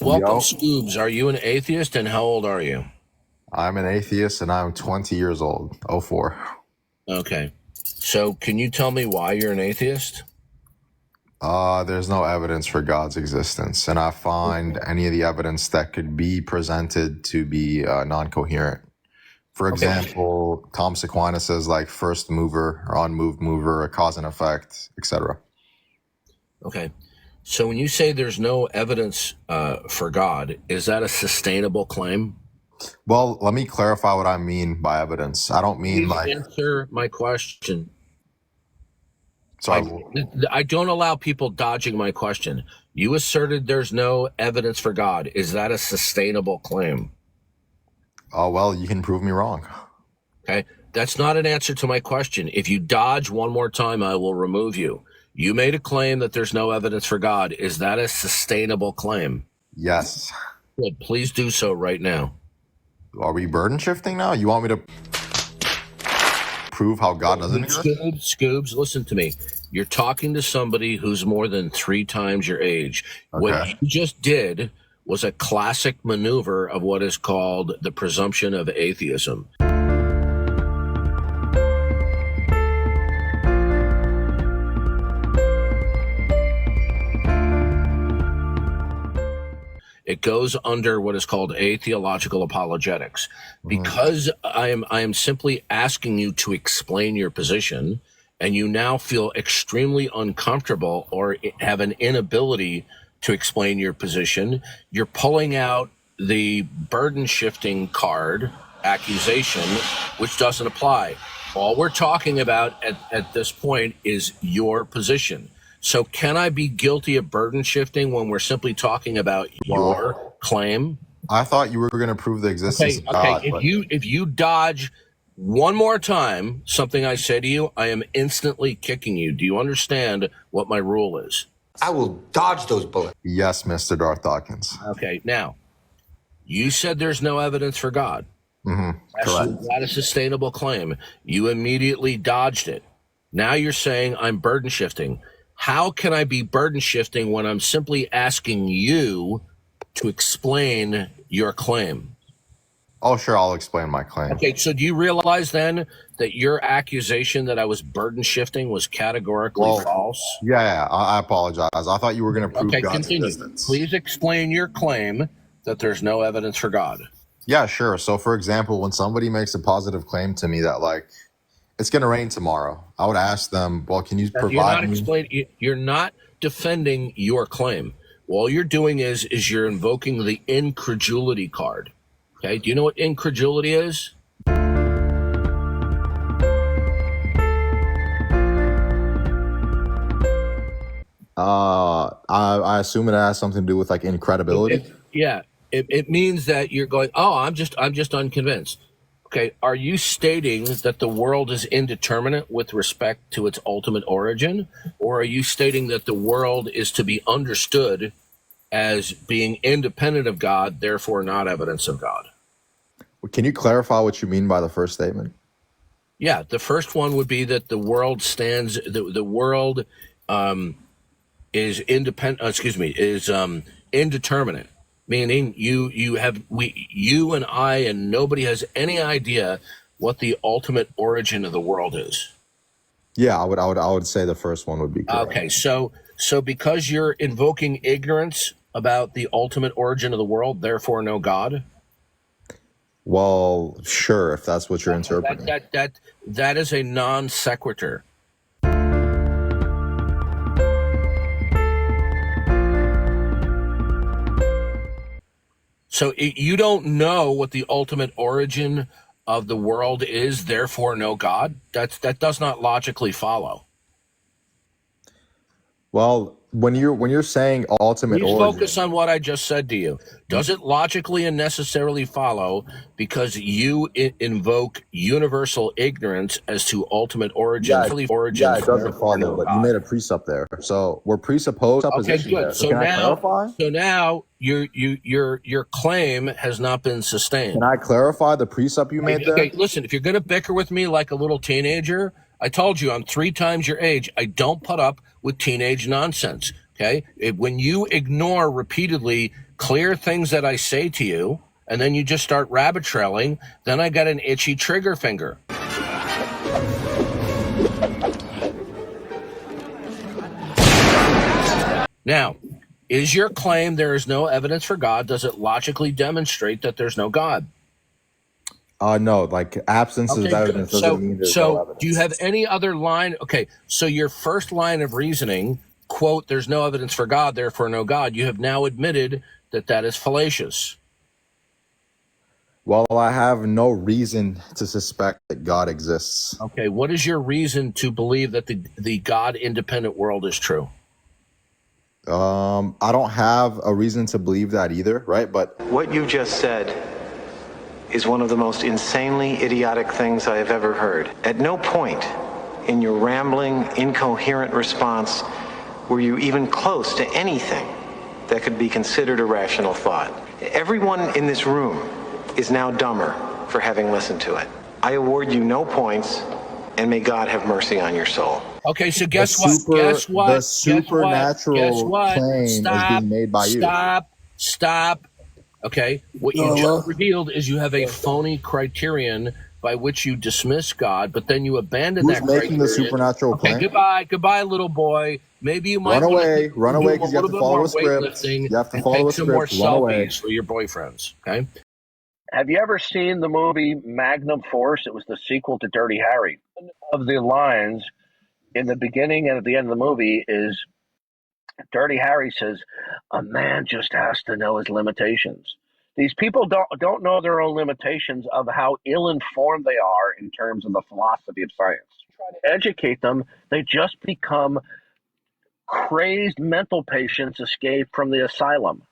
welcome, Yo, Scoobs. Are you an atheist, and how old are you? I'm an atheist and I'm 20 years old. Oh four. Okay. So can you tell me why you're an atheist? There's no evidence for God's existence, and I find any of the evidence that could be presented to be non-coherent. For Okay. example, Thomas Aquinas says like first mover or unmoved mover, a cause and effect, etc. Okay. So when you say there's no evidence for God, is that a sustainable claim? Well, let me clarify what I mean by evidence. I don't mean Please like answer my question. sorry. I don't allow people dodging my question. You asserted there's no evidence for God. Is that a sustainable claim? Oh well, you can prove me wrong. Okay. That's not an answer to my question. If you dodge one more time, I will remove you. You made a claim that there's no evidence for God. Is that a sustainable claim? Yes. Good. Please do so right now. Are we burden shifting now? You want me to prove how God doesn't exist? Scoobs, listen to me. You're talking to somebody who's more than 3 times your age. What Okay. you just did was a classic maneuver of what is called the presumption of atheism. It goes under what is called atheological apologetics. Because I am simply asking you to explain your position, and you now feel extremely uncomfortable or have an inability to explain your position, you're pulling out the burden shifting card accusation, which doesn't apply. All we're talking about at this point is your position. So can I be guilty of burden shifting when we're simply talking about your claim? I thought you were going to prove the existence of God. Okay. But If you dodge one more time something I say to you, I am instantly kicking you. Do you understand what my rule is? I will dodge those bullets. yes, Mr. Darth Dawkins. Okay. Now, you said there's no evidence for God. Correct. That's a sustainable claim. You immediately dodged it. Now you're saying I'm burden shifting. How can I be burden shifting when I'm simply asking you to explain your claim? Oh, sure, I'll explain my claim. Okay, so do you realize then that your accusation that I was burden shifting was categorically false? Yeah, I apologize. I thought you were going to prove Okay, God's continue. existence. Please explain your claim that there's no evidence for God. Yeah, sure. So, for example, when somebody makes a positive claim to me that, like, it's going to rain tomorrow, I would ask them, well, can you provide me? You're not defending your claim. All you're doing is you're invoking the incredulity card. Okay, do you know what incredulity is? I assume it has something to do with, like, incredibility. It means that you're going, oh, I'm just unconvinced. Okay, are you stating that the world is indeterminate with respect to its ultimate origin, or are you stating that the world is to be understood as being independent of God, therefore not evidence of God? Can you clarify what you mean by the first statement? Yeah, the first one would be that the world stands. The world is independent. Is indeterminate. Meaning you and I and nobody has any idea what the ultimate origin of the world is. Yeah, I would say the first one would be correct. Okay, so because you're invoking ignorance about the ultimate origin of the world, therefore no God. Well, sure, if that's what you're interpreting. That is a non sequitur. So you don't know what the ultimate origin of the world is, therefore no God. That does not logically follow. Well, when you're saying ultimate Please origin, focus on what I just said to you. Does it logically and necessarily follow because you invoke universal ignorance as to ultimate origin? yeah, it doesn't follow, but you made a precept there. So we're presupposed Okay, supposition good. there. So can I clarify? So now your claim has not been sustained. Can I clarify the precept you made there? Okay, listen, if you're going to bicker with me like a little teenager, I told you I'm 3 times your age. I don't put up with teenage nonsense. Okay, when you ignore repeatedly clear things that I say to you, and then you just start rabbit trailing, then I got an itchy trigger finger. Now, is your claim there is no evidence for God, does it logically demonstrate that there's no God? No, like absence of Okay, evidence good. doesn't mean there's no evidence. Do you have any other line? Okay, so your first line of reasoning, quote, there's no evidence for God, therefore no God. You have now admitted that that is fallacious. Well, I have no reason to suspect that God exists. Okay, what is your reason to believe that the God-independent world is true? I don't have a reason to believe that either, right? But what you just said is one of the most insanely idiotic things I have ever heard. At no point in your rambling, incoherent response were you even close to anything that could be considered a rational thought. Everyone in this room is now dumber for having listened to it. I award you no points, and may God have mercy on your soul. Okay, so guess what? The supernatural claim is being made by you. Stop. Okay, what you just revealed is you have a phony criterion by which you dismiss God, but then you abandon that criterion. Who's making the supernatural claim? Goodbye, little boy. Maybe you might run away because you have to follow a script. You have to follow a some more script. Run away selfies for your boyfriends. Okay. Have you ever seen the movie Magnum Force? It was the sequel to Dirty Harry. One of the lines in the beginning and at the end of the movie is Dirty Harry says, "A man just has to know his limitations." These people don't know their own limitations of how ill-informed they are in terms of the philosophy of science. Try to educate them, they just become crazed mental patients escaped from the asylum.